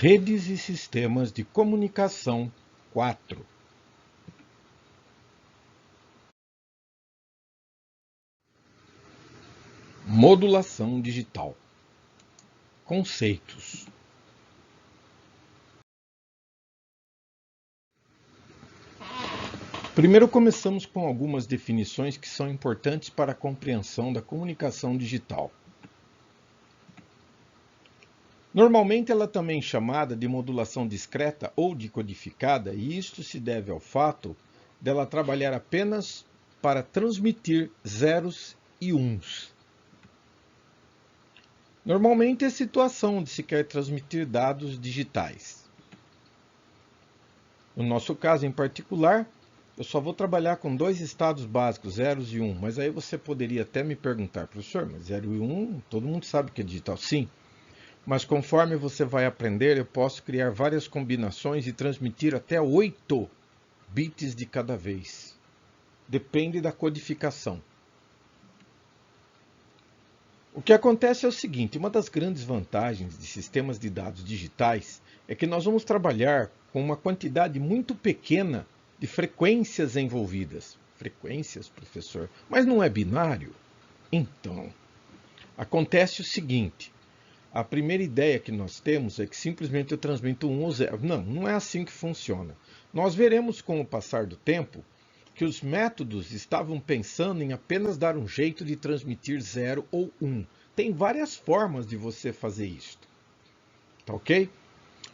Redes e sistemas de comunicação 4. Modulação digital. Conceitos. Primeiro começamos com algumas definições que são importantes para a compreensão da comunicação digital. Normalmente ela também é chamada de modulação discreta ou decodificada, e isto se deve ao fato dela trabalhar apenas para transmitir zeros e uns. Normalmente é situação onde se quer transmitir dados digitais. No nosso caso em particular, eu só vou trabalhar com dois estados básicos, zeros e 1, mas aí você poderia até me perguntar, professor, mas 0 e 1, todo mundo sabe que é digital. Sim, mas conforme você vai aprender, eu posso criar várias combinações e transmitir até 8 bits de cada vez. Depende da codificação. O que acontece é o seguinte, uma das grandes vantagens de sistemas de dados digitais é que nós vamos trabalhar com uma quantidade muito pequena de frequências envolvidas. Frequências, professor? Mas não é binário? Então, acontece o seguinte, a primeira ideia que nós temos é que simplesmente eu transmito 1 ou 0. Não é assim que funciona. Nós veremos com o passar do tempo que os métodos estavam pensando em apenas dar um jeito de transmitir 0 ou 1. Tem várias formas de você fazer isso. Tá ok?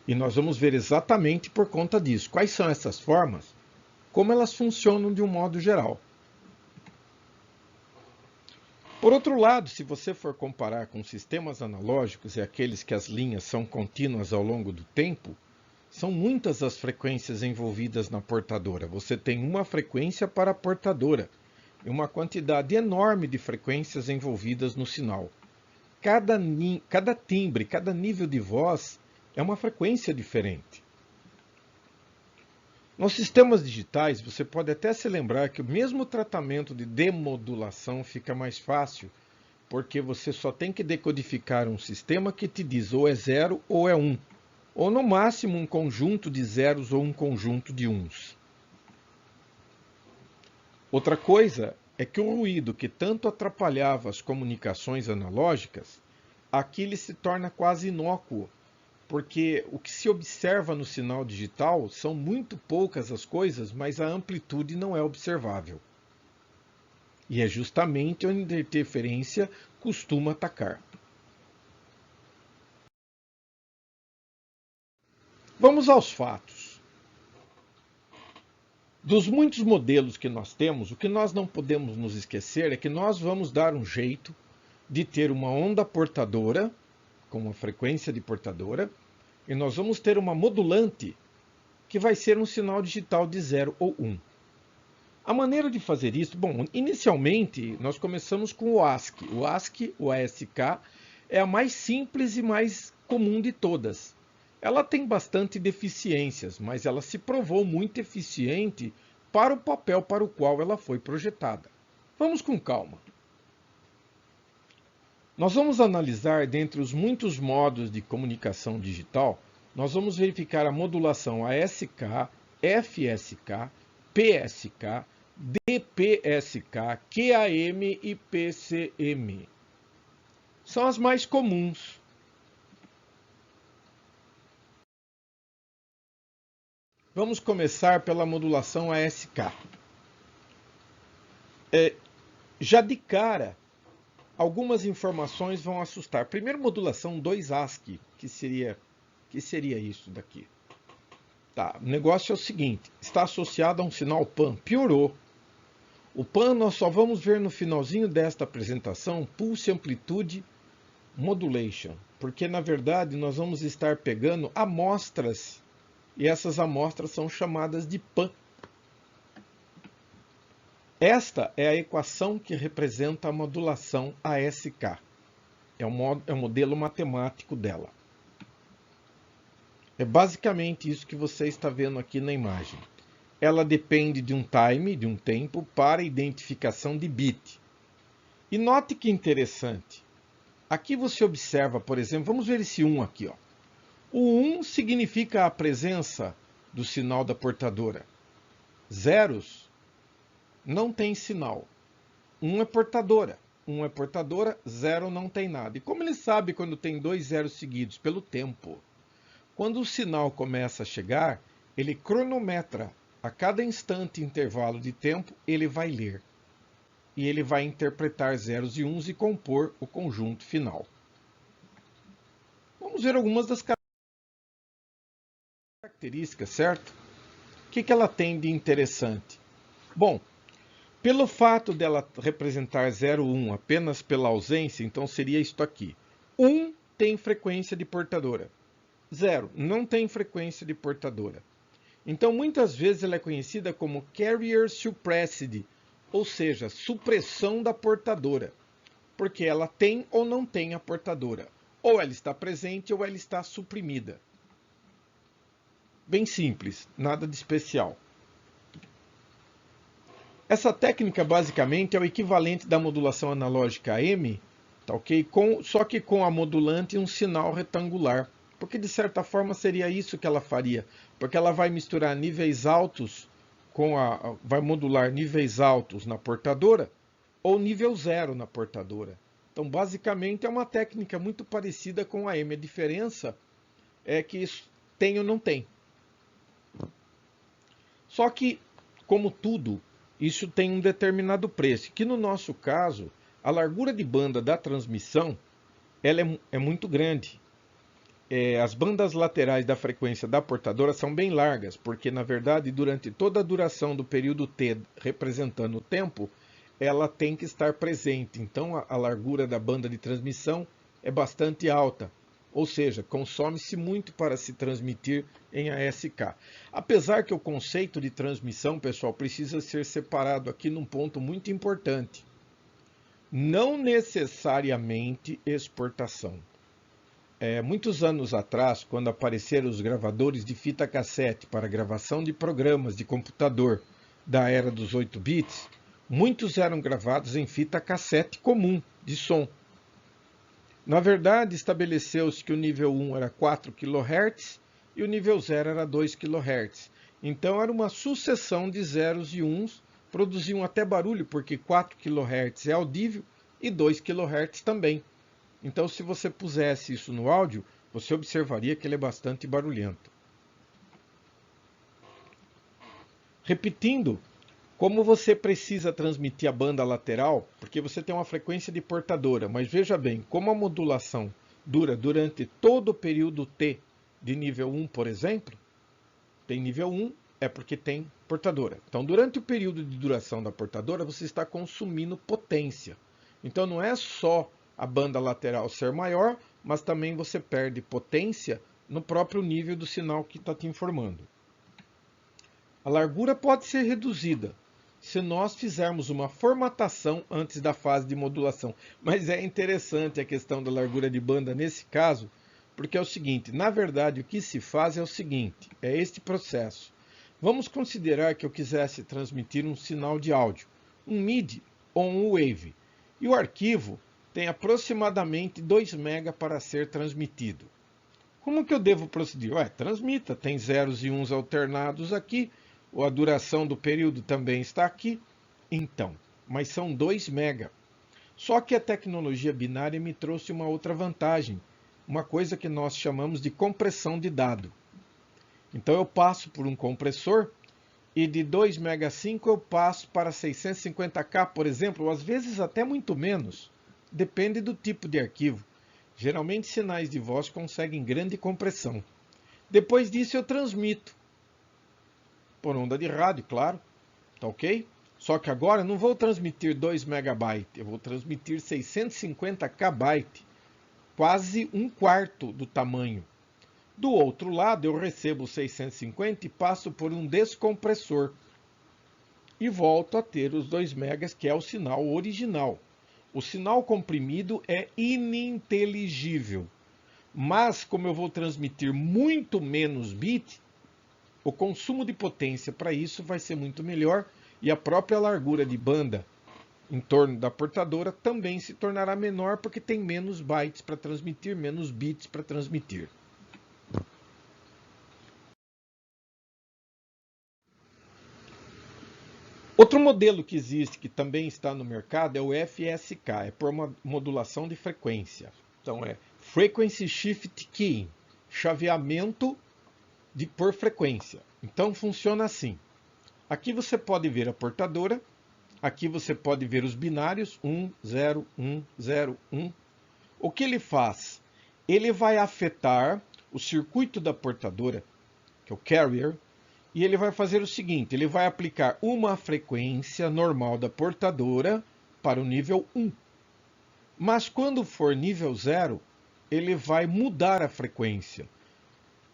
E nós vamos ver exatamente por conta disso. Quais são essas formas? Como elas funcionam de um modo geral. Por outro lado, se você for comparar com sistemas analógicos e aqueles que as linhas são contínuas ao longo do tempo, são muitas as frequências envolvidas na portadora. Você tem uma frequência para a portadora e uma quantidade enorme de frequências envolvidas no sinal. Cada timbre, cada nível de voz é uma frequência diferente. Nos sistemas digitais, você pode até se lembrar que o mesmo tratamento de demodulação fica mais fácil, porque você só tem que decodificar um sistema que te diz ou é 0 ou é 1, ou no máximo um conjunto de zeros ou um conjunto de uns. Outra coisa é que o ruído que tanto atrapalhava as comunicações analógicas, aqui ele se torna quase inócuo, porque o que se observa no sinal digital são muito poucas as coisas, mas a amplitude não é observável. E é justamente onde a interferência costuma atacar. Vamos aos fatos. Dos muitos modelos que nós temos, o que nós não podemos nos esquecer é que nós vamos dar um jeito de ter uma onda portadora, com uma frequência de portadora, e nós vamos ter uma modulante que vai ser um sinal digital de 0 ou 1. A maneira de fazer isso, bom, inicialmente nós começamos com o ASCII. O ASCII, o ASK, é a mais simples e mais comum de todas. Ela tem bastante deficiências, mas ela se provou muito eficiente para o papel para o qual ela foi projetada. Vamos com calma. Nós vamos analisar, dentre os muitos modos de comunicação digital, nós vamos verificar a modulação ASK, FSK, PSK, DPSK, QAM e PCM. São as mais comuns. Vamos começar pela modulação ASK. Já de cara, algumas informações vão assustar. Primeiro, modulação 2 ASCII, que seria isso daqui? Tá, o negócio é o seguinte, está associado a um sinal PAN, piorou. O PAN nós só vamos ver no finalzinho desta apresentação, Pulse Amplitude Modulation, porque na verdade nós vamos estar pegando amostras, e essas amostras são chamadas de PAN. Esta é a equação que representa a modulação ASK. É o modelo matemático dela. É basicamente isso que você está vendo aqui na imagem. Ela depende de um time, de um tempo, para identificação de bit. E note que interessante. Aqui você observa, por exemplo, vamos ver esse 1 aqui, ó. O 1 significa a presença do sinal da portadora. Zeros não tem sinal. 1 é portadora. 1 é portadora, 0 não tem nada. E como ele sabe quando tem 2 zeros seguidos? Pelo tempo. Quando o sinal começa a chegar, ele cronometra. A cada instante intervalo de tempo, ele vai ler. E ele vai interpretar zeros e uns e compor o conjunto final. Vamos ver algumas das características, certo? O que ela tem de interessante? Bom, pelo fato dela representar 0, 1 apenas pela ausência, então seria isto aqui. 1 tem frequência de portadora. 0 não tem frequência de portadora. Então, muitas vezes ela é conhecida como carrier suppressed, ou seja, supressão da portadora, porque ela tem ou não tem a portadora. Ou ela está presente ou ela está suprimida. Bem simples, nada de especial. Essa técnica basicamente é o equivalente da modulação analógica AM, tá ok? Só que com a modulante e um sinal retangular. Porque de certa forma seria isso que ela faria. Porque ela vai misturar níveis altos vai modular níveis altos na portadora ou nível zero na portadora. Então basicamente é uma técnica muito parecida com a AM. A diferença é que isso tem ou não tem. Só que, como tudo, isso tem um determinado preço, que no nosso caso, a largura de banda da transmissão ela é muito grande. As bandas laterais da frequência da portadora são bem largas, porque na verdade durante toda a duração do período T, representando o tempo, ela tem que estar presente. Então a largura da banda de transmissão é bastante alta. Ou seja, consome-se muito para se transmitir em ASK. Apesar que o conceito de transmissão, pessoal, precisa ser separado aqui num ponto muito importante. Não necessariamente exportação. Muitos anos atrás, quando apareceram os gravadores de fita cassete para gravação de programas de computador da era dos 8 bits, muitos eram gravados em fita cassete comum de som. Na verdade, estabeleceu-se que o nível 1 era 4 kHz e o nível 0 era 2 kHz. Então era uma sucessão de zeros e uns, produziam até barulho, porque 4 kHz é audível e 2 kHz também. Então se você pusesse isso no áudio, você observaria que ele é bastante barulhento. Repetindo, como você precisa transmitir a banda lateral, porque você tem uma frequência de portadora, mas veja bem, como a modulação dura durante todo o período T de nível 1, por exemplo, tem nível 1 é porque tem portadora. Então, durante o período de duração da portadora, você está consumindo potência. Então, não é só a banda lateral ser maior, mas também você perde potência no próprio nível do sinal que está te informando. A largura pode ser reduzida se nós fizermos uma formatação antes da fase de modulação. Mas é interessante a questão da largura de banda nesse caso, porque é o seguinte, na verdade o que se faz é o seguinte, é este processo. Vamos considerar que eu quisesse transmitir um sinal de áudio, um MIDI ou um WAVE, e o arquivo tem aproximadamente 2 MB para ser transmitido. Como que eu devo proceder? Transmita, tem zeros e uns alternados aqui, a duração do período também está aqui. Então, mas são 2 MB. Só que a tecnologia binária me trouxe uma outra vantagem, uma coisa que nós chamamos de compressão de dado. Então eu passo por um compressor e de 2 MB5 eu passo para 650K, por exemplo, ou às vezes até muito menos. Depende do tipo de arquivo. Geralmente sinais de voz conseguem grande compressão. Depois disso eu transmito. Por onda de rádio, claro. Tá ok? Só que agora eu não vou transmitir 2 MB, eu vou transmitir 650 KB, quase um quarto do tamanho. Do outro lado, eu recebo 650 e passo por um descompressor. E volto a ter os 2 MB, que é o sinal original. O sinal comprimido é ininteligível. Mas, como eu vou transmitir muito menos bit, o consumo de potência para isso vai ser muito melhor e a própria largura de banda em torno da portadora também se tornará menor porque tem menos bytes para transmitir, menos bits para transmitir. Outro modelo que existe, que também está no mercado, é o FSK, é por modulação de frequência. Então é Frequency Shift Keying, chaveamento por frequência. Então funciona assim. Aqui você pode ver a portadora, aqui você pode ver os binários 1, 0, 1, 0, 1. O que ele faz? Ele vai afetar o circuito da portadora, que é o carrier, e ele vai fazer o seguinte, ele vai aplicar uma frequência normal da portadora para o nível 1. Mas quando for nível 0, ele vai mudar a frequência.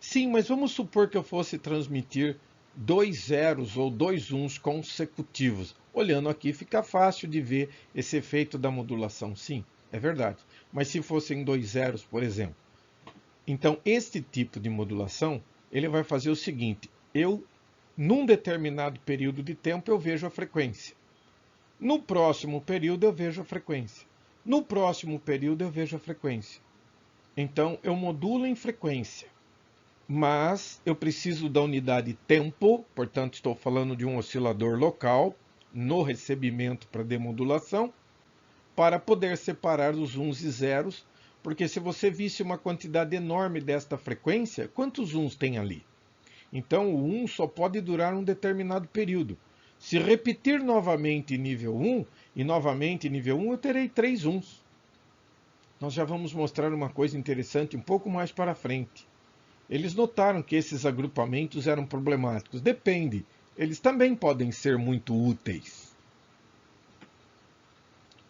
Sim, mas vamos supor que eu fosse transmitir 2 zeros ou 2 uns consecutivos. Olhando aqui fica fácil de ver esse efeito da modulação. Sim, é verdade. Mas se fossem 2 zeros, por exemplo. Então, este tipo de modulação, ele vai fazer o seguinte. Num determinado período de tempo, eu vejo a frequência. No próximo período, eu vejo a frequência. No próximo período, eu vejo a frequência. Então, eu modulo em frequência. Mas eu preciso da unidade tempo, portanto estou falando de um oscilador local no recebimento para demodulação, para poder separar os uns e zeros, porque se você visse uma quantidade enorme desta frequência, quantos uns tem ali? Então o 1 só pode durar um determinado período. Se repetir novamente nível 1 e novamente nível 1, eu terei 3 uns. Nós já vamos mostrar uma coisa interessante um pouco mais para frente. Eles notaram que esses agrupamentos eram problemáticos. Depende, eles também podem ser muito úteis.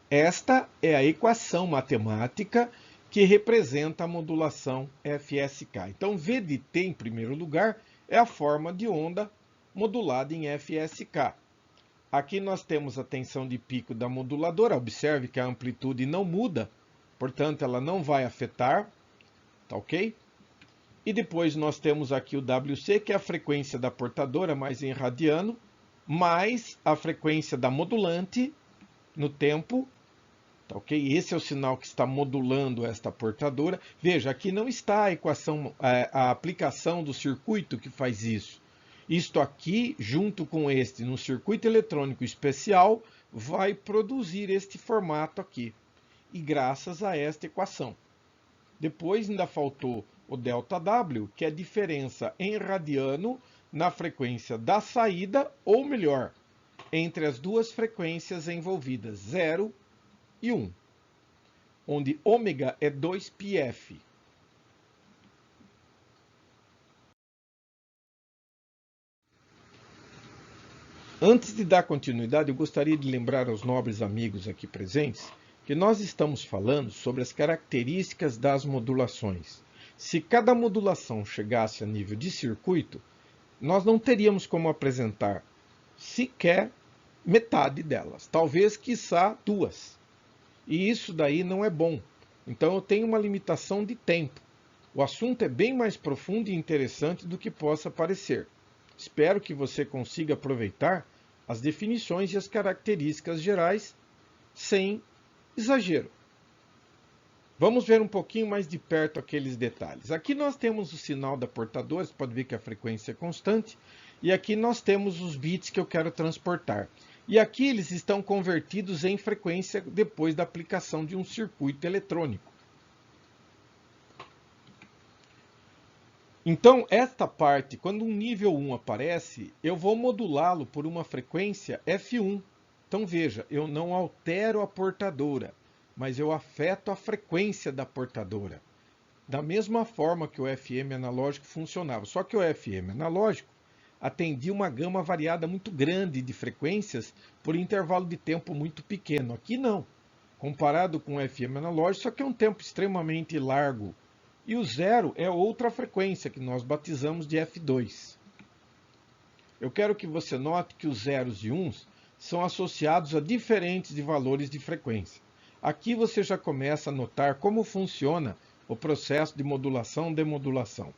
Esta é a equação matemática que representa a modulação FSK. Então, V de T, em primeiro lugar, é a forma de onda modulada em FSK. Aqui nós temos a tensão de pico da moduladora. Observe que a amplitude não muda, portanto, ela não vai afetar. Tá ok? E depois nós temos aqui o WC, que é a frequência da portadora, mais em radiano, mais a frequência da modulante no tempo. Tá ok? Esse é o sinal que está modulando esta portadora. Veja, aqui não está a equação, a aplicação do circuito que faz isso. Isto aqui, junto com este, no circuito eletrônico especial, vai produzir este formato aqui. E graças a esta equação. Depois ainda faltou o ΔW, que é a diferença em radiano na frequência da saída, ou melhor, entre as duas frequências envolvidas, 0 e 1, onde ômega é 2πf. Antes de dar continuidade, eu gostaria de lembrar aos nobres amigos aqui presentes que nós estamos falando sobre as características das modulações. Se cada modulação chegasse a nível de circuito, nós não teríamos como apresentar sequer metade delas, talvez, quiçá, 2. E isso daí não é bom. Então eu tenho uma limitação de tempo. O assunto é bem mais profundo e interessante do que possa parecer. Espero que você consiga aproveitar as definições e as características gerais sem exagero. Vamos ver um pouquinho mais de perto aqueles detalhes. Aqui nós temos o sinal da portadora, você pode ver que a frequência é constante. E aqui nós temos os bits que eu quero transportar. E aqui eles estão convertidos em frequência depois da aplicação de um circuito eletrônico. Então, esta parte, quando um nível 1 aparece, eu vou modulá-lo por uma frequência F1. Então veja, eu não altero a portadora, mas eu afeto a frequência da portadora. Da mesma forma que o FM analógico funcionava. Só que o FM analógico atendia uma gama variada muito grande de frequências por intervalo de tempo muito pequeno. Aqui não. Comparado com o FM analógico, só que é um tempo extremamente largo. E o 0 é outra frequência que nós batizamos de F2. Eu quero que você note que os zeros e uns são associados a diferentes valores de frequência. Aqui você já começa a notar como funciona o processo de modulação-demodulação.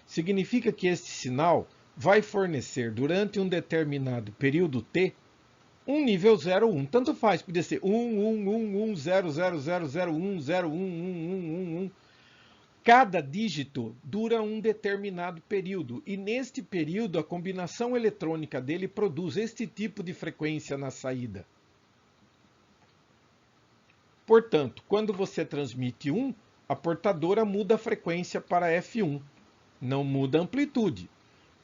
Significa que este sinal vai fornecer durante um determinado período T um nível 0, 1. Tanto faz, podia ser 1, 1, 1, 1, 0, 0, 0, 0, 1, 0, 1, 1, 1, 1, 1. Cada dígito dura um determinado período e neste período a combinação eletrônica dele produz este tipo de frequência na saída. Portanto, quando você transmite 1, a portadora muda a frequência para F1, não muda a amplitude.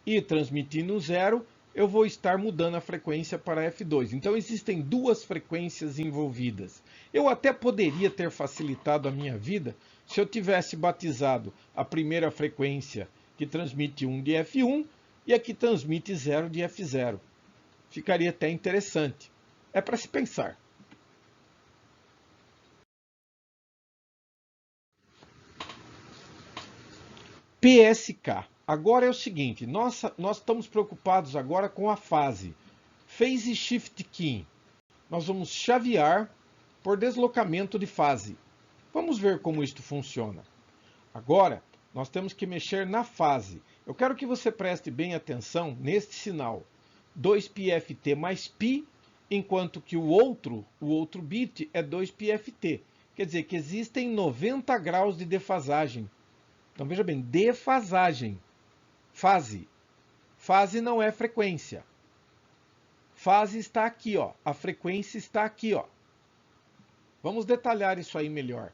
E transmitindo 0, eu vou estar mudando a frequência para F2. Então existem duas frequências envolvidas. Eu até poderia ter facilitado a minha vida se eu tivesse batizado a primeira frequência que transmite 1 de F1 e a que transmite 0 de F0. Ficaria até interessante. É para se pensar. PSK. Agora é o seguinte, nós estamos preocupados agora com a fase. Phase Shift Key. Nós vamos chavear por deslocamento de fase. Vamos ver como isto funciona. Agora, nós temos que mexer na fase. Eu quero que você preste bem atenção neste sinal. 2πft mais π, enquanto que o outro bit é 2πft. Quer dizer que existem 90 graus de defasagem. Então veja bem, defasagem. Fase. Fase não é frequência. Fase está aqui, ó. A frequência está aqui, ó. Vamos detalhar isso aí melhor.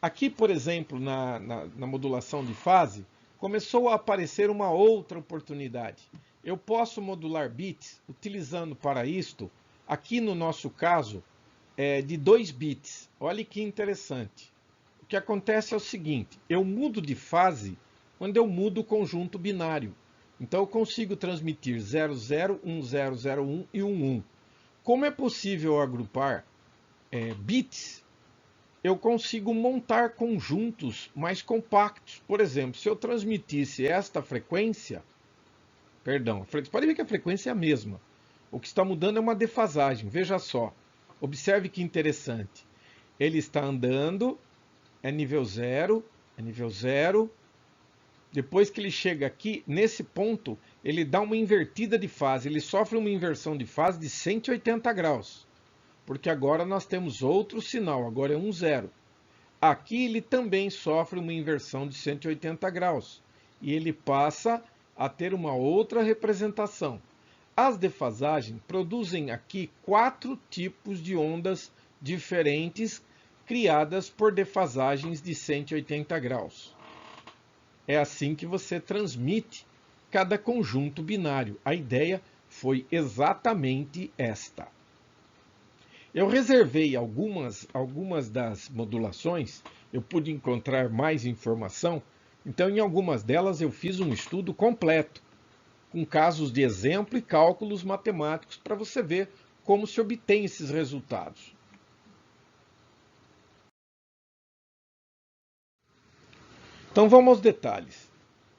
Aqui, por exemplo, na modulação de fase, começou a aparecer uma outra oportunidade. Eu posso modular bits utilizando para isto, aqui no nosso caso, de 2 bits. Olha que interessante. O que acontece é o seguinte, eu mudo de fase quando eu mudo o conjunto binário. Então eu consigo transmitir 00, 1001 e 11. Como é possível agrupar bits, eu consigo montar conjuntos mais compactos. Por exemplo, se eu transmitisse esta frequência, pode ver que a frequência é a mesma. O que está mudando é uma defasagem. Veja só, observe que interessante. Ele está andando, é nível 0, é nível 0. Depois que ele chega aqui, nesse ponto, ele dá uma invertida de fase. Ele sofre uma inversão de fase de 180 graus. Porque agora nós temos outro sinal, agora é 1, 0. Aqui ele também sofre uma inversão de 180 graus. E ele passa a ter uma outra representação. As defasagens produzem aqui 4 tipos de ondas diferentes criadas por defasagens de 180 graus. É assim que você transmite cada conjunto binário. A ideia foi exatamente esta. Eu reservei algumas das modulações, eu pude encontrar mais informação, então em algumas delas eu fiz um estudo completo, com casos de exemplo e cálculos matemáticos para você ver como se obtém esses resultados. Então vamos aos detalhes.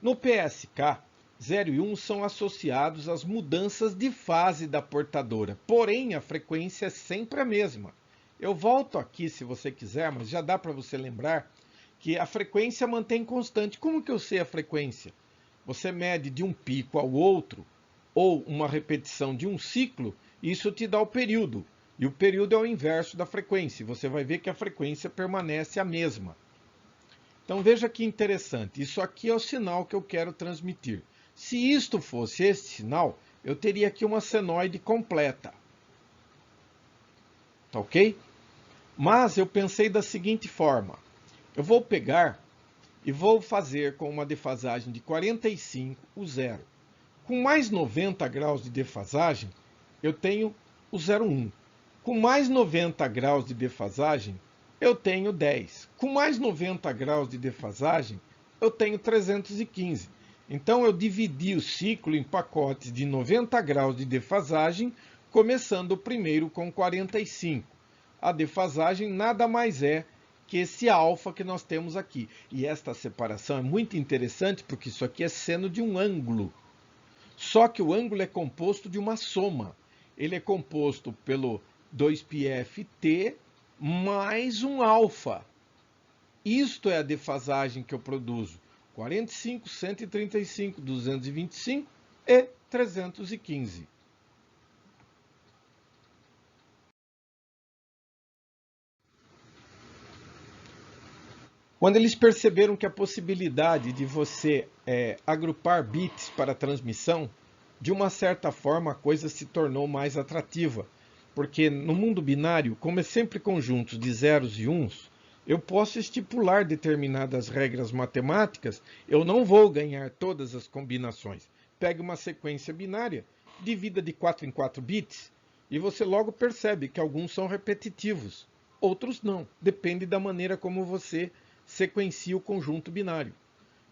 No PSK, 0 e 1 são associados às mudanças de fase da portadora, porém a frequência é sempre a mesma. Eu volto aqui se você quiser, mas já dá para você lembrar que a frequência mantém constante. Como que eu sei a frequência? Você mede de um pico ao outro, ou uma repetição de um ciclo, isso te dá o período. E o período é o inverso da frequência. Você vai ver que a frequência permanece a mesma. Então veja que interessante, isso aqui é o sinal que eu quero transmitir. Se isto fosse este sinal, eu teria aqui uma senoide completa. Tá ok? Mas eu pensei da seguinte forma, eu vou pegar e vou fazer com uma defasagem de 45 o 0. Com mais 90 graus de defasagem, eu tenho o 0,1. Com mais 90 graus de defasagem, eu tenho 10. Com mais 90 graus de defasagem, eu tenho 315. Então, eu dividi o ciclo em pacotes de 90 graus de defasagem, começando o primeiro com 45. A defasagem nada mais é que esse alfa que nós temos aqui. E esta separação é muito interessante, porque isso aqui é seno de um ângulo. Só que o ângulo é composto de uma soma. Ele é composto pelo 2πft mais um alfa. Isto é a defasagem que eu produzo. 45, 135, 225 e 315. Quando eles perceberam que a possibilidade de você agrupar bits para transmissão, de uma certa forma a coisa se tornou mais atrativa. Porque no mundo binário, como é sempre conjuntos de zeros e uns, eu posso estipular determinadas regras matemáticas, eu não vou ganhar todas as combinações. Pegue uma sequência binária, divida de 4 em 4 bits, e você logo percebe que alguns são repetitivos, outros não. Depende da maneira como você sequencia o conjunto binário.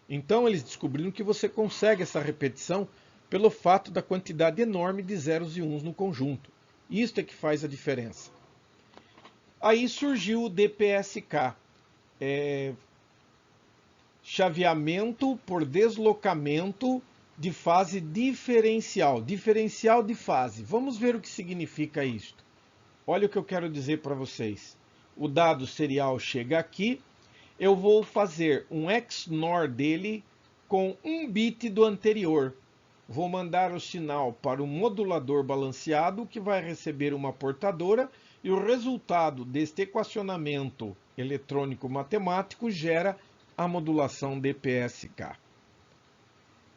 Então eles descobriram que você consegue essa repetição pelo fato da quantidade enorme de zeros e uns no conjunto. Isto é que faz a diferença. Aí surgiu o DPSK, chaveamento por deslocamento de fase diferencial, diferencial de fase. Vamos ver o que significa isto. Olha o que eu quero dizer para vocês. O dado serial chega aqui, eu vou fazer um XNOR dele com um bit do anterior. Vou mandar o sinal para o modulador balanceado, que vai receber uma portadora, e o resultado deste equacionamento eletrônico-matemático gera a modulação DPSK.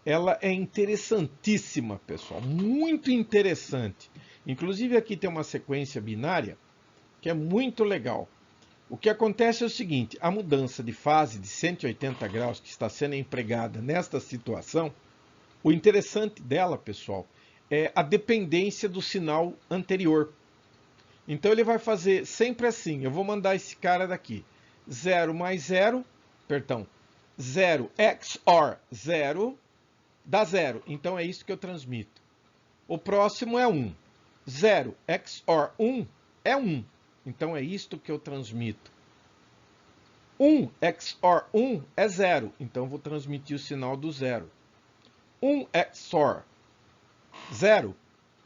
Ela é interessantíssima, pessoal, muito interessante. Inclusive aqui tem uma sequência binária que é muito legal. O que acontece é o seguinte, a mudança de fase de 180 graus que está sendo empregada nesta situação, o interessante dela, pessoal, é a dependência do sinal anterior. Então ele vai fazer sempre assim, eu vou mandar esse cara daqui, 0 mais 0, perdão, 0 XOR 0 dá 0, então é isso que eu transmito. O próximo é 1, 0 XOR 1 é 1, então é isto que eu transmito. 1 XOR 1 é 0, então eu vou transmitir o sinal do 0. 1 XOR 0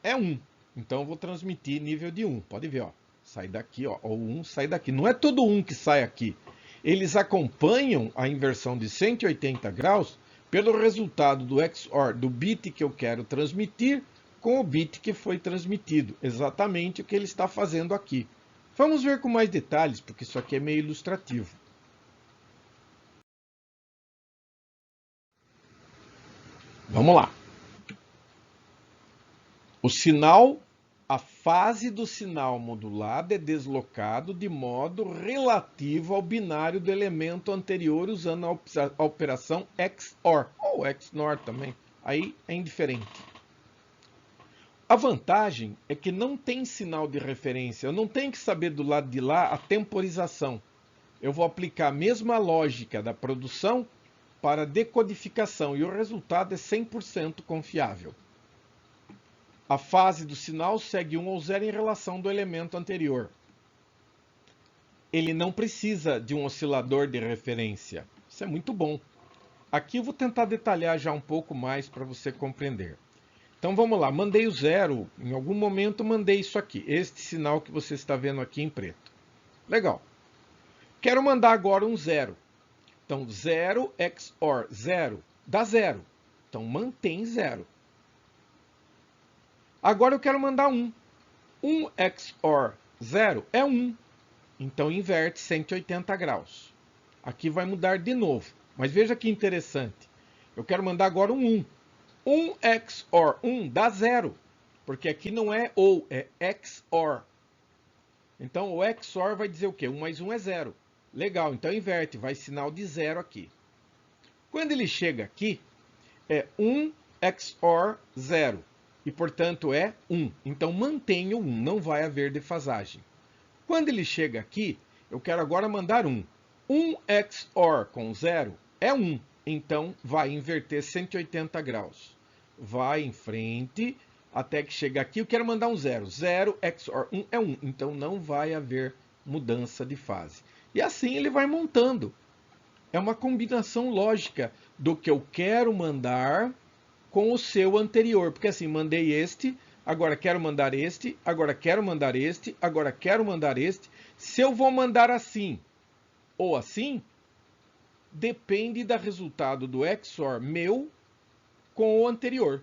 é 1, então eu vou transmitir nível de 1. Pode ver, ó, sai daqui, ó, o 1 sai daqui. Não é todo 1 que sai aqui. Eles acompanham a inversão de 180 graus pelo resultado do XOR do bit que eu quero transmitir com o bit que foi transmitido. Exatamente o que ele está fazendo aqui. Vamos ver com mais detalhes, porque isso aqui é meio ilustrativo. Vamos lá. O sinal, a fase do sinal modulado é deslocado de modo relativo ao binário do elemento anterior usando a operação XOR, ou XNOR também. Aí é indiferente. A vantagem é que não tem sinal de referência. Eu não tenho que saber do lado de lá a temporização. Eu vou aplicar a mesma lógica da produção para a decodificação e o resultado é 100% confiável. A fase do sinal segue 1 ou 0 em relação do elemento anterior. Ele não precisa de um oscilador de referência. Isso é muito bom. Aqui eu vou tentar detalhar já um pouco mais para você compreender. Então vamos lá, mandei o 0, em algum momento mandei isso aqui, este sinal que você está vendo aqui em preto. Legal. Quero mandar agora um 0. Então 0 XOR 0 dá 0. Então mantém 0. Agora eu quero mandar 1. 1 XOR 0 é 1. Então inverte 180 graus. Aqui vai mudar de novo. Mas veja que interessante. Eu quero mandar agora um 1. 1 XOR 1 dá 0. Porque aqui não é ou, é XOR. Então o XOR vai dizer o quê? 1 mais 1 é 0. Legal, então inverte, vai sinal de 0 aqui. Quando ele chega aqui, é 1 XOR 0. E, portanto, é 1. Então, mantém o 1, não vai haver defasagem. Quando ele chega aqui, eu quero agora mandar 1. 1 XOR com 0 é 1. Então, vai inverter 180 graus. Vai em frente, até que chega aqui, eu quero mandar um 0. 0 XOR 1 é 1. Então, não vai haver mudança de fase. E assim ele vai montando. É uma combinação lógica do que eu quero mandar com o seu anterior. Porque assim, mandei este, agora quero mandar este, agora quero mandar este, agora quero mandar este. Se eu vou mandar assim ou assim, depende do resultado do XOR meu com o anterior.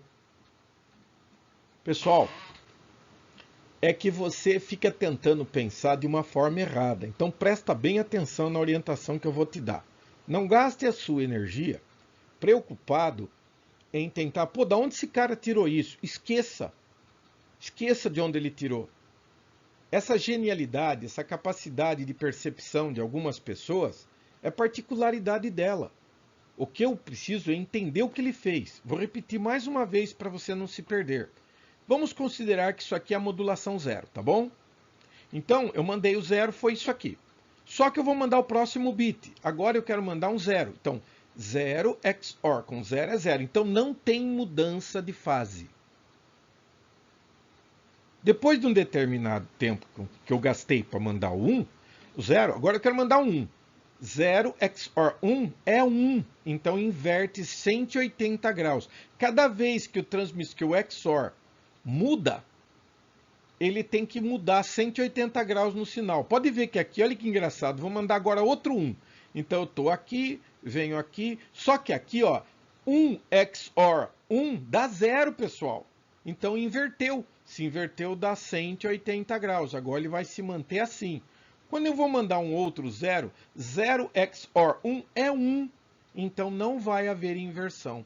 Pessoal, é que você fica tentando pensar de uma forma errada. Então presta bem atenção na orientação que eu vou te dar. Não gaste a sua energia preocupado em tentar, pô, da onde esse cara tirou isso? Esqueça. Esqueça de onde ele tirou. Essa genialidade, essa capacidade de percepção de algumas pessoas é particularidade dela. O que eu preciso é entender o que ele fez. Vou repetir mais uma vez para você não se perder. Vamos considerar que isso aqui é a modulação zero, tá bom? Então, eu mandei o zero, foi isso aqui. Só que eu vou mandar o próximo bit. Agora eu quero mandar um zero. Então, 0 XOR com 0 é 0. Então, não tem mudança de fase. Depois de um determinado tempo que eu gastei para mandar o 1, o 0, agora eu quero mandar um 1. 0 XOR 1 é 1. Então, inverte 180 graus. Cada vez que o XOR muda, ele tem que mudar 180 graus no sinal. Pode ver que aqui, olha que engraçado, vou mandar agora outro 1. Então eu estou aqui, venho aqui, só que aqui, ó, 1 XOR 1 dá 0, pessoal. Então inverteu. Se inverteu, dá 180 graus. Agora ele vai se manter assim. Quando eu vou mandar um outro 0, 0 XOR 1 é 1. Então não vai haver inversão.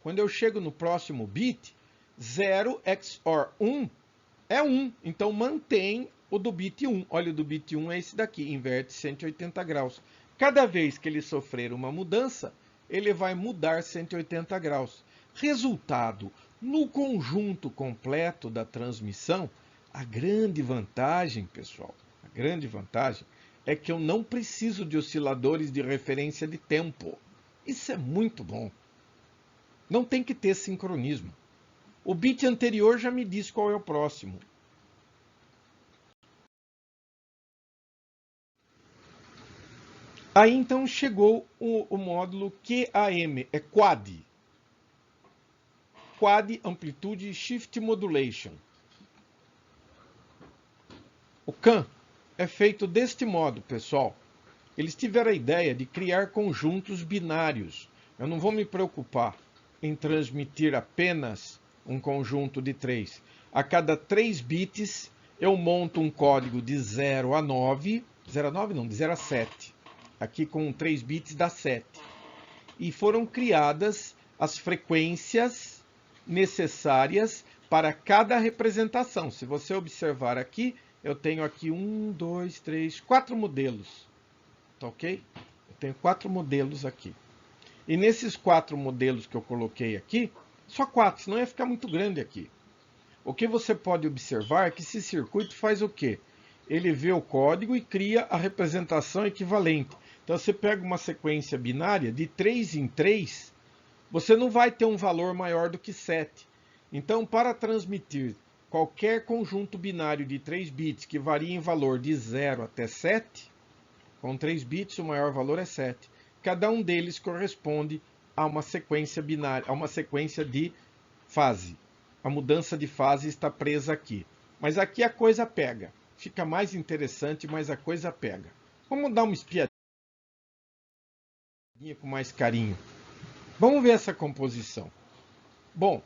Quando eu chego no próximo bit, 0 XOR 1 é 1, então mantém o do bit 1. Olha, o do bit 1 é esse daqui, inverte 180 graus. Cada vez que ele sofrer uma mudança, ele vai mudar 180 graus. Resultado, no conjunto completo da transmissão, a grande vantagem, pessoal, a grande vantagem é que eu não preciso de osciladores de referência de tempo. Isso é muito bom. Não tem que ter sincronismo. O bit anterior já me diz qual é o próximo. Aí então chegou o módulo QAM, é Quad. Quad Amplitude Shift Modulation. O CAM é feito deste modo, pessoal. Eles tiveram a ideia de criar conjuntos binários. Eu não vou me preocupar em transmitir apenas um conjunto de 3. A cada 3 bits, eu monto um código de 0 a 9. 0 a 9 não, de 0 a 7. Aqui com 3 bits dá 7. E foram criadas as frequências necessárias para cada representação. Se você observar aqui, eu tenho aqui 1, 2, 3, 4 modelos. Tá ok? Eu tenho 4 modelos aqui. E nesses 4 modelos que eu coloquei aqui, só 4, senão ia ficar muito grande aqui. O que você pode observar é que esse circuito faz o quê? Ele vê o código e cria a representação equivalente. Então você pega uma sequência binária de 3 em 3, você não vai ter um valor maior do que 7. Então, para transmitir qualquer conjunto binário de 3 bits que varia em valor de 0 até 7, com 3 bits o maior valor é 7. Cada um deles corresponde a uma sequência binária, a uma sequência de fase. A mudança de fase está presa aqui. Mas aqui a coisa pega. Fica mais interessante, mas a coisa pega. Vamos dar uma espiadinha com mais carinho. Vamos ver essa composição. Bom,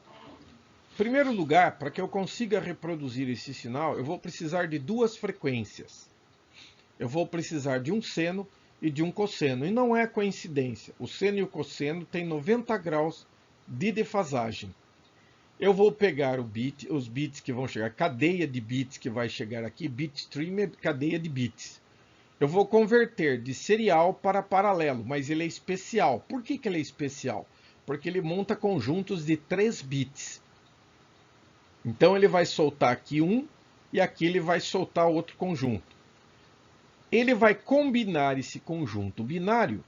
em primeiro lugar, para que eu consiga reproduzir esse sinal, eu vou precisar de 2 frequências. Eu vou precisar de um seno e de um cosseno. E não é coincidência. O seno e o cosseno têm 90 graus de defasagem. Eu vou pegar os bits que vão chegar, a cadeia de bits que vai chegar aqui, bitstream é cadeia de bits. Eu vou converter de serial para paralelo, mas ele é especial. Por que ele é especial? Porque ele monta conjuntos de 3 bits. Então ele vai soltar aqui um e aqui ele vai soltar outro conjunto. Ele vai combinar esse conjunto binário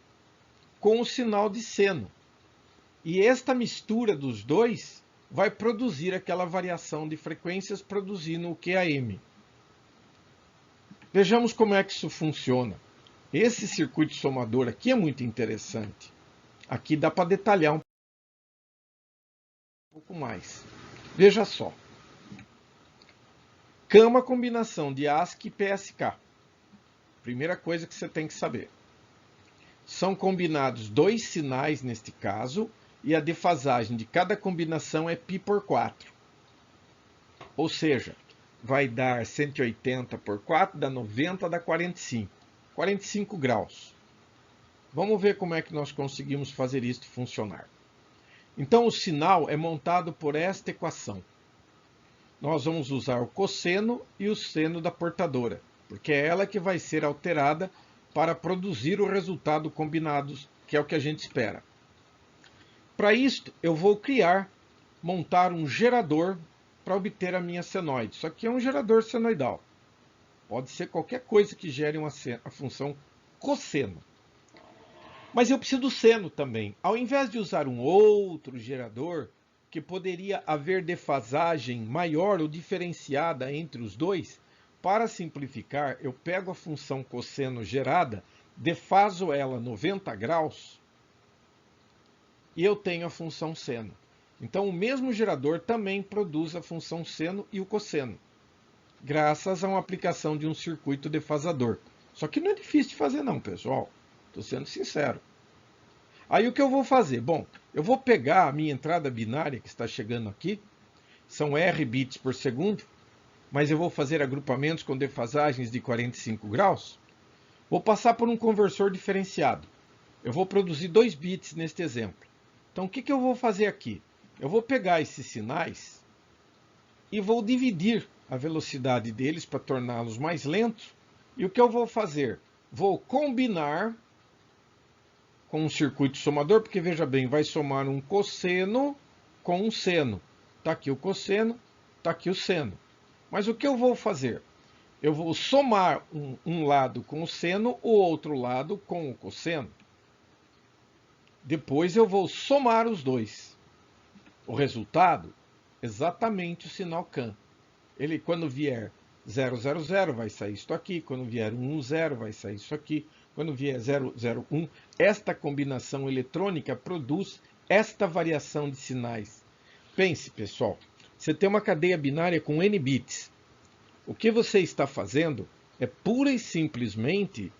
com o sinal de seno. E esta mistura dos dois vai produzir aquela variação de frequências produzindo o QAM. Vejamos como é que isso funciona. Esse circuito somador aqui é muito interessante. Aqui dá para detalhar um pouco mais. Veja só. CAM é uma combinação de ASCII e PSK. Primeira coisa que você tem que saber. São combinados 2 sinais neste caso, e a defasagem de cada combinação é π por 4. Ou seja, vai dar 180 por 4, dá 90, dá 45. 45 graus. Vamos ver como é que nós conseguimos fazer isso funcionar. Então, o sinal é montado por esta equação. Nós vamos usar o cosseno e o seno da portadora, porque é ela que vai ser alterada para produzir o resultado combinado, que é o que a gente espera. Para isto, eu vou montar um gerador para obter a minha senoide. Isso aqui é um gerador senoidal. Pode ser qualquer coisa que gere a função cosseno. Mas eu preciso do seno também. Ao invés de usar um outro gerador, que poderia haver defasagem maior ou diferenciada entre os dois, para simplificar, eu pego a função cosseno gerada, defaso ela 90 graus e eu tenho a função seno. Então, o mesmo gerador também produz a função seno e o cosseno, graças a uma aplicação de um circuito defasador. Só que não é difícil de fazer não, pessoal. Estou sendo sincero. Aí o que eu vou fazer? Bom, eu vou pegar a minha entrada binária que está chegando aqui, são R bits por segundo, mas eu vou fazer agrupamentos com defasagens de 45 graus. Vou passar por um conversor diferenciado. Eu vou produzir 2 bits neste exemplo. Então o que eu vou fazer aqui? Eu vou pegar esses sinais e vou dividir a velocidade deles para torná-los mais lentos. E o que eu vou fazer? Vou combinar com um circuito somador, porque veja bem, vai somar um cosseno com um seno. Está aqui o cosseno, está aqui o seno. Mas o que eu vou fazer? Eu vou somar um lado com o seno, o outro lado com o cosseno. Depois eu vou somar os dois. O resultado, exatamente o sinal CAN. Ele, quando vier 000, vai sair isso aqui. Quando vier 110, vai sair isso aqui. Quando vier 001, esta combinação eletrônica produz esta variação de sinais. Pense, pessoal, você tem uma cadeia binária com N bits. O que você está fazendo é pura e simplesmente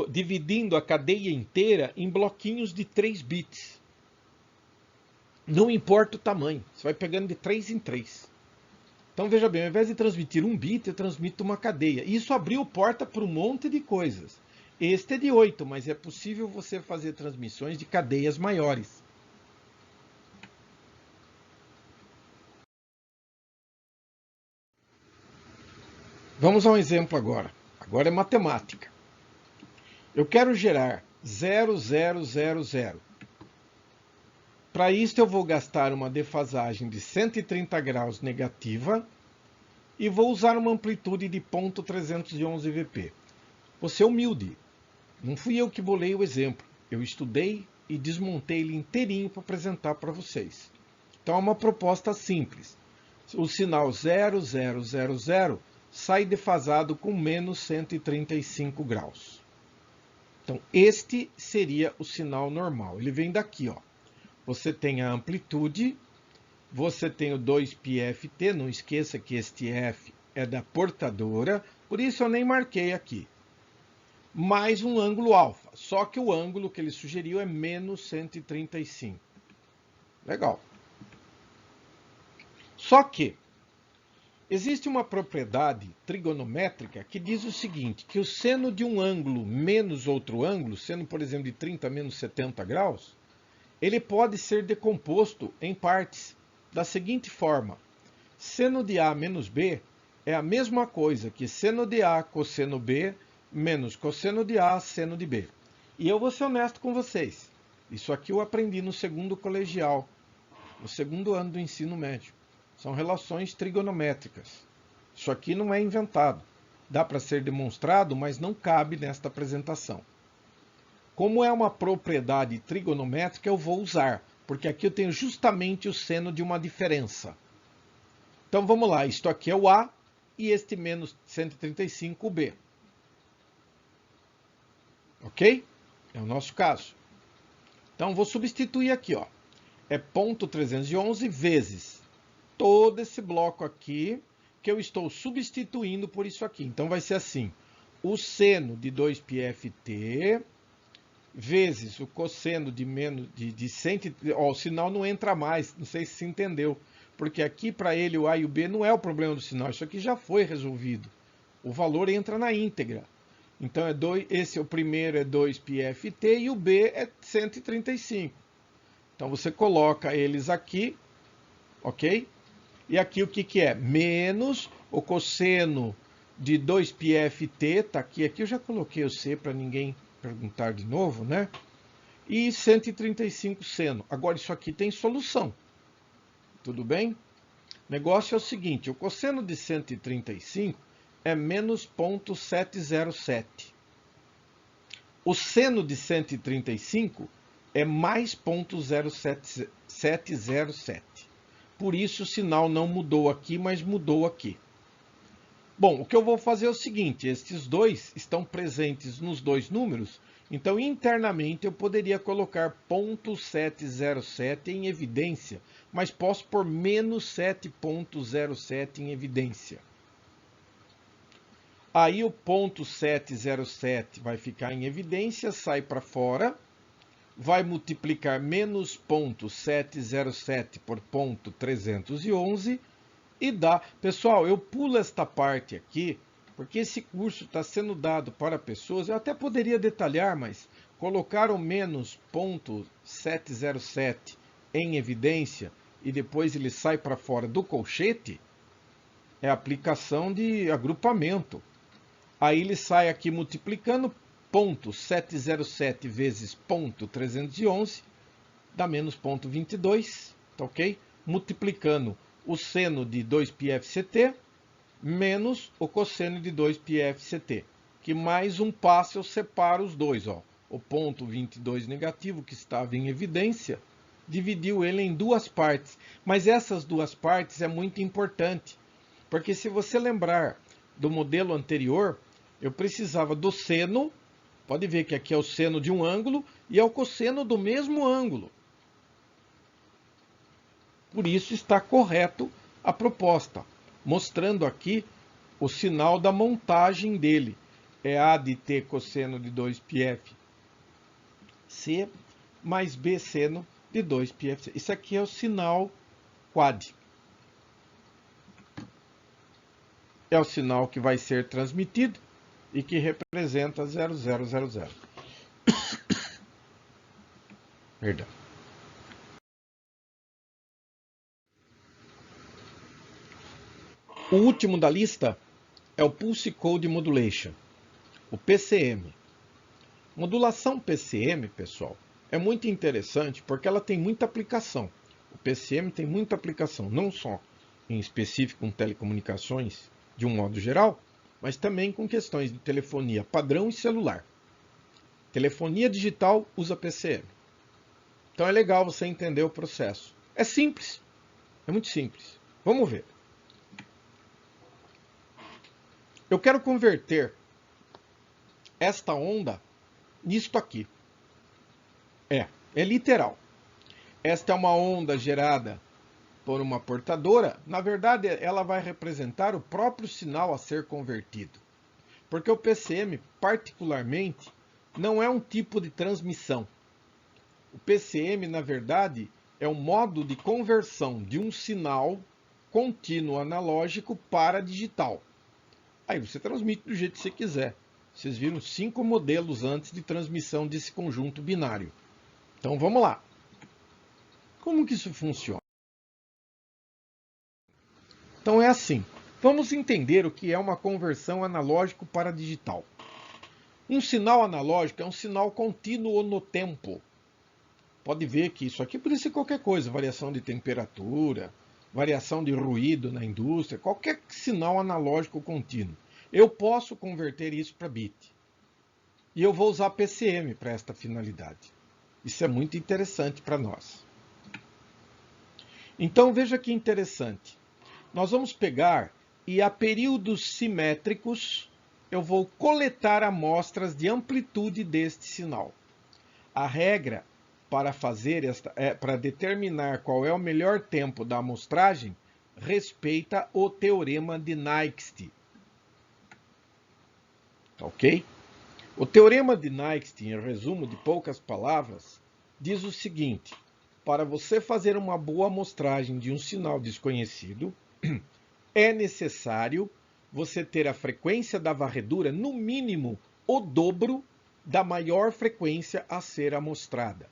dividindo a cadeia inteira em bloquinhos de 3 bits. Não importa o tamanho, você vai pegando de 3 em 3. Então veja bem, ao invés de transmitir 1 bit, eu transmito uma cadeia. Isso abriu porta para um monte de coisas. Este é de 8, mas é possível você fazer transmissões de cadeias maiores. Vamos a um exemplo agora. Agora é matemática. Eu quero gerar 0, 0, 0, 0. Para isso eu vou gastar uma defasagem de 130 graus negativa e vou usar uma amplitude de 0.311 VP. Vou ser humilde. Não fui eu que bolei o exemplo. Eu estudei e desmontei ele inteirinho para apresentar para vocês. Então é uma proposta simples. O sinal 0000 sai defasado com menos 135 graus. Então este seria o sinal normal. Ele vem daqui, ó. Você tem a amplitude, você tem o 2πft, não esqueça que este F é da portadora, por isso eu nem marquei aqui. Mais um ângulo alfa, só que o ângulo que ele sugeriu é menos 135. Legal. Só que existe uma propriedade trigonométrica que diz o seguinte, que o seno de um ângulo menos outro ângulo, seno, por exemplo, de 30 menos 70 graus, ele pode ser decomposto em partes da seguinte forma. Seno de A menos B é a mesma coisa que seno de A cosseno B menos cosseno de A seno de B. E eu vou ser honesto com vocês. Isso aqui eu aprendi no segundo colegial, no segundo ano do ensino médio. São relações trigonométricas. Isso aqui não é inventado. Dá para ser demonstrado, mas não cabe nesta apresentação. Como é uma propriedade trigonométrica, eu vou usar, porque aqui eu tenho justamente o seno de uma diferença. Então vamos lá, isto aqui é o A e este menos 135 o B. Ok? É o nosso caso. Então vou substituir aqui, ó. É 0.311 vezes todo esse bloco aqui, que eu estou substituindo por isso aqui. Então vai ser assim, o seno de 2πft vezes o cosseno de menos de 100, ó, o sinal não entra mais, não sei se se entendeu, porque aqui para ele o A e o B não é o problema do sinal, isso aqui já foi resolvido. O valor entra na íntegra. Então, esse é o primeiro, é 2πft, e o B é 135. Então, você coloca eles aqui, ok? E aqui o que é? Menos o cosseno de 2πft, tá aqui. Aqui eu já coloquei o C para ninguém perguntar de novo, né? E 135 seno. Agora, isso aqui tem solução. Tudo bem? O negócio é o seguinte, o cosseno de 135 é menos 0,707. O seno de 135 é mais 0,0707. Por isso o sinal não mudou aqui, mas mudou aqui. Bom, o que eu vou fazer é o seguinte, estes dois estão presentes nos dois números, então internamente eu poderia colocar 0,707 em evidência, mas posso pôr menos 7,07 em evidência. Aí o 0,707 vai ficar em evidência, sai para fora, vai multiplicar menos 0,707 por 0,311 e dá. Pessoal, eu pulo esta parte aqui, porque esse curso está sendo dado para pessoas, eu até poderia detalhar, mas colocar o menos 0,707 em evidência e depois ele sai para fora do colchete, é aplicação de agrupamento. Aí ele sai aqui multiplicando 0,707 vezes 0,311, dá menos 0,22, tá ok? Multiplicando o seno de 2πfct menos o cosseno de 2πfct, que mais um passo eu separo os dois, ó. O 0,22 negativo, que estava em evidência, dividiu ele em duas partes. Mas essas duas partes é muito importante, porque se você lembrar do modelo anterior, eu precisava do seno, pode ver que aqui é o seno de um ângulo e é o cosseno do mesmo ângulo. Por isso está correto a proposta, mostrando aqui o sinal da montagem dele. É A de T cosseno de 2πfc mais B seno de 2πfc. Isso aqui é o sinal quad. É o sinal que vai ser transmitido e que representa 0000. Perdão. O último da lista é o Pulse Code Modulation, o PCM. Modulação PCM, pessoal, é muito interessante porque ela tem muita aplicação. O PCM tem muita aplicação, não só em específico com telecomunicações de um modo geral, mas também com questões de telefonia padrão e celular. Telefonia digital usa PCM. Então é legal você entender o processo. É simples, é muito simples. Vamos ver. Eu quero converter esta onda nisto aqui. É literal. Esta é uma onda gerada por uma portadora. Na verdade, ela vai representar o próprio sinal a ser convertido. Porque o PCM, particularmente, não é um tipo de transmissão. O PCM, na verdade, é um modo de conversão de um sinal contínuo analógico para digital. Aí você transmite do jeito que você quiser. Vocês viram 5 modelos antes de transmissão desse conjunto binário. Então vamos lá. Como que isso funciona? Então é assim. Vamos entender o que é uma conversão analógico para digital. Um sinal analógico é um sinal contínuo no tempo. Pode ver que isso aqui pode ser qualquer coisa, variação de temperatura, variação de ruído na indústria, qualquer sinal analógico contínuo. Eu posso converter isso para bit. E eu vou usar PCM para esta finalidade. Isso é muito interessante para nós. Então veja que interessante. Nós vamos pegar e a períodos simétricos eu vou coletar amostras de amplitude deste sinal. A regra para determinar qual é o melhor tempo da amostragem respeita o teorema de Nyquist. Ok? O teorema de Nyquist, em resumo de poucas palavras, diz o seguinte: para você fazer uma boa amostragem de um sinal desconhecido, é necessário você ter a frequência da varredura no mínimo o dobro da maior frequência a ser amostrada.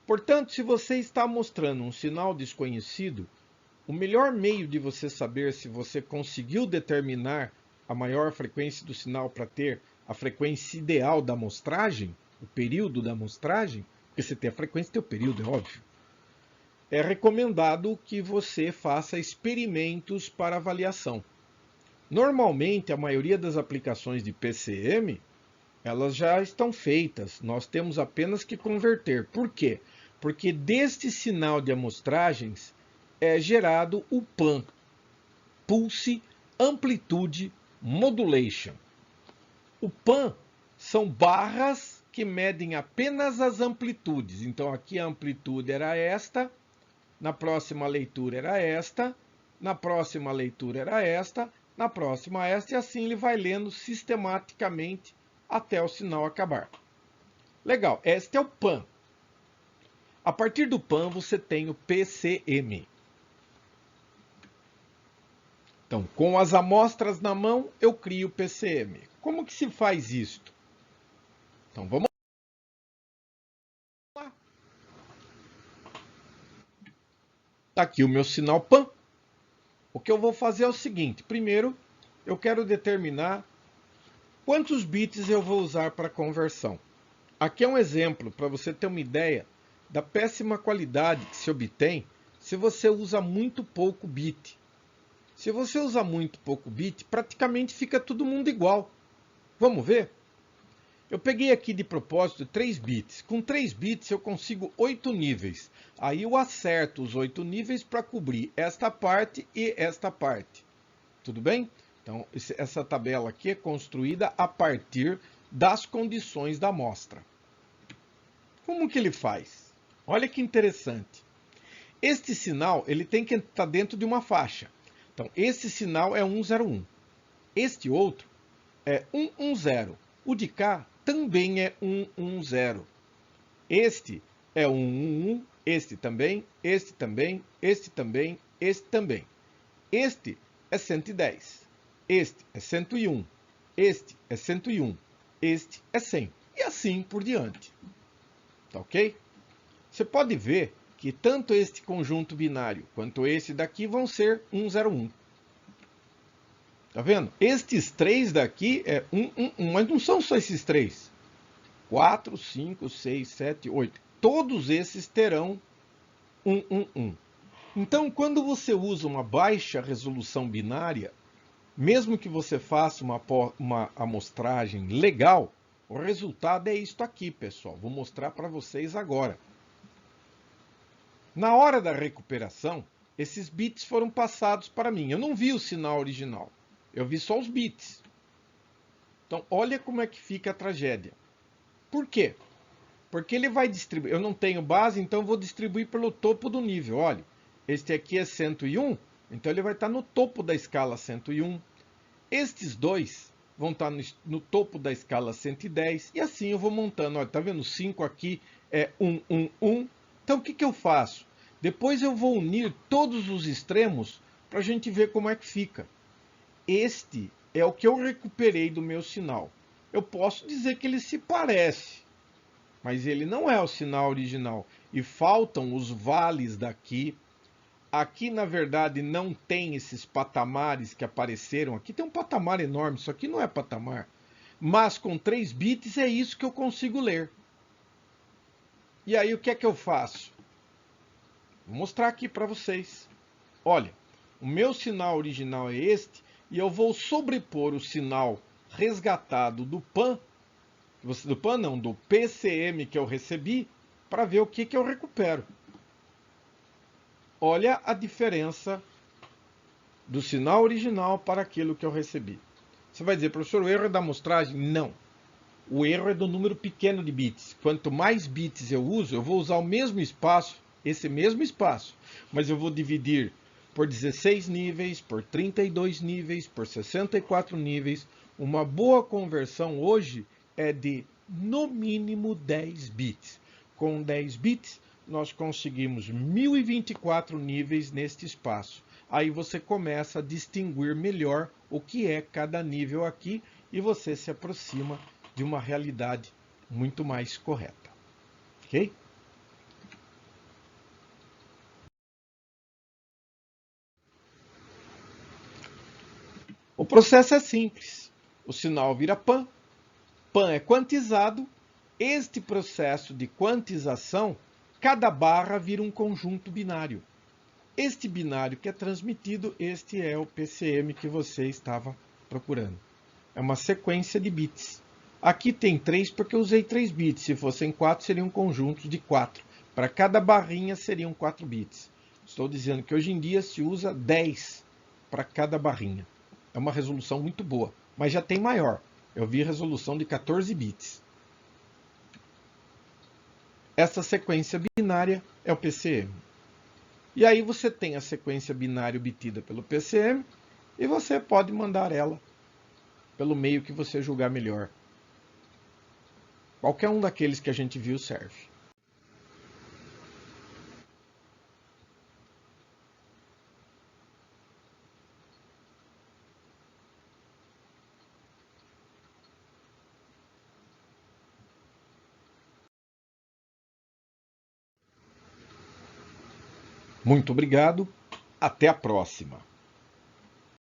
Portanto, se você está mostrando um sinal desconhecido, o melhor meio de você saber se você conseguiu determinar a maior frequência do sinal para ter a frequência ideal da amostragem, o período da amostragem, porque você tem a frequência e tem o período, é óbvio. É recomendado que você faça experimentos para avaliação. Normalmente, a maioria das aplicações de PCM, elas já estão feitas. Nós temos apenas que converter. Por quê? Porque deste sinal de amostragens é gerado o PAM, Pulse Amplitude Modulation. O PAM são barras que medem apenas as amplitudes. Então aqui a amplitude era esta, na próxima leitura era esta, na próxima leitura era esta, na próxima esta, e assim ele vai lendo sistematicamente até o sinal acabar. Legal, este é o PAM. A partir do PAM você tem o PCM. Então, com as amostras na mão, eu crio o PCM. Como que se faz isto? Então, vamos lá. Está aqui o meu sinal PAN. O que eu vou fazer é o seguinte. Primeiro, eu quero determinar quantos bits eu vou usar para conversão. Aqui é um exemplo para você ter uma ideia da péssima qualidade que se obtém se você usa muito pouco bit. Se você usa muito pouco bit, praticamente fica todo mundo igual. Vamos ver? Eu peguei aqui de propósito 3 bits. Com 3 bits eu consigo 8 níveis. Aí eu acerto os 8 níveis para cobrir esta parte e esta parte. Tudo bem? Então, essa tabela aqui é construída a partir das condições da amostra. Como que ele faz? Olha que interessante. Este sinal ele tem que estar dentro de uma faixa. Então, esse sinal é 101. Este outro é 110. O de cá também é 110. Este é 111, este também, este também, este também, este também. Este é 110. Este é 101. Este é 101. Este é 100. E assim por diante. Tá ok? Você pode ver que tanto este conjunto binário quanto esse daqui vão ser 101. Tá vendo? Estes três daqui é 111, mas não são só esses três. 4, 5, 6, 7, 8. Todos esses terão 111. Então, quando você usa uma baixa resolução binária, mesmo que você faça uma amostragem legal, o resultado é isto aqui, pessoal. Vou mostrar para vocês agora. Na hora da recuperação, esses bits foram passados para mim. Eu não vi o sinal original. Eu vi só os bits. Então, olha como é que fica a tragédia. Por quê? Porque ele vai distribuir. Eu não tenho base, então eu vou distribuir pelo topo do nível. Olha, este aqui é 101, então ele vai estar no topo da escala 101. Estes dois vão estar no topo da escala 110. E assim eu vou montando. Olha, tá vendo? 5 aqui é 111. Então, o que que eu faço? Depois eu vou unir todos os extremos para a gente ver como é que fica. Este é o que eu recuperei do meu sinal. Eu posso dizer que ele se parece, mas ele não é o sinal original. E faltam os vales daqui. Aqui, na verdade, não tem esses patamares que apareceram. Aqui tem um patamar enorme, isso aqui não é patamar. Mas com 3 bits é isso que eu consigo ler. E aí o que é que eu faço? Vou mostrar aqui para vocês. Olha, o meu sinal original é este, e eu vou sobrepor o sinal resgatado do PAN, do PCM que eu recebi, para ver o que eu recupero. Olha a diferença do sinal original para aquilo que eu recebi. Você vai dizer, professor, o erro é da amostragem? Não. O erro é do número pequeno de bits. Quanto mais bits eu uso, eu vou usar o mesmo espaço, esse mesmo espaço, mas eu vou dividir por 16 níveis, por 32 níveis, por 64 níveis. Uma boa conversão hoje é de, no mínimo, 10 bits. Com 10 bits, nós conseguimos 1024 níveis neste espaço. Aí você começa a distinguir melhor o que é cada nível aqui e você se aproxima de uma realidade muito mais correta. Ok? O processo é simples. O sinal vira pan, pan é quantizado. Este processo de quantização, cada barra vira um conjunto binário. Este binário que é transmitido, este é o PCM que você estava procurando. É uma sequência de bits. Aqui tem 3 porque eu usei 3 bits. Se fossem 4, seria um conjunto de 4. Para cada barrinha seriam 4 bits. Estou dizendo que hoje em dia se usa 10 para cada barrinha. É uma resolução muito boa, mas já tem maior. Eu vi resolução de 14 bits. Essa sequência binária é o PCM. E aí você tem a sequência binária obtida pelo PCM e você pode mandar ela pelo meio que você julgar melhor. Qualquer um daqueles que a gente viu serve. Muito obrigado. Até a próxima.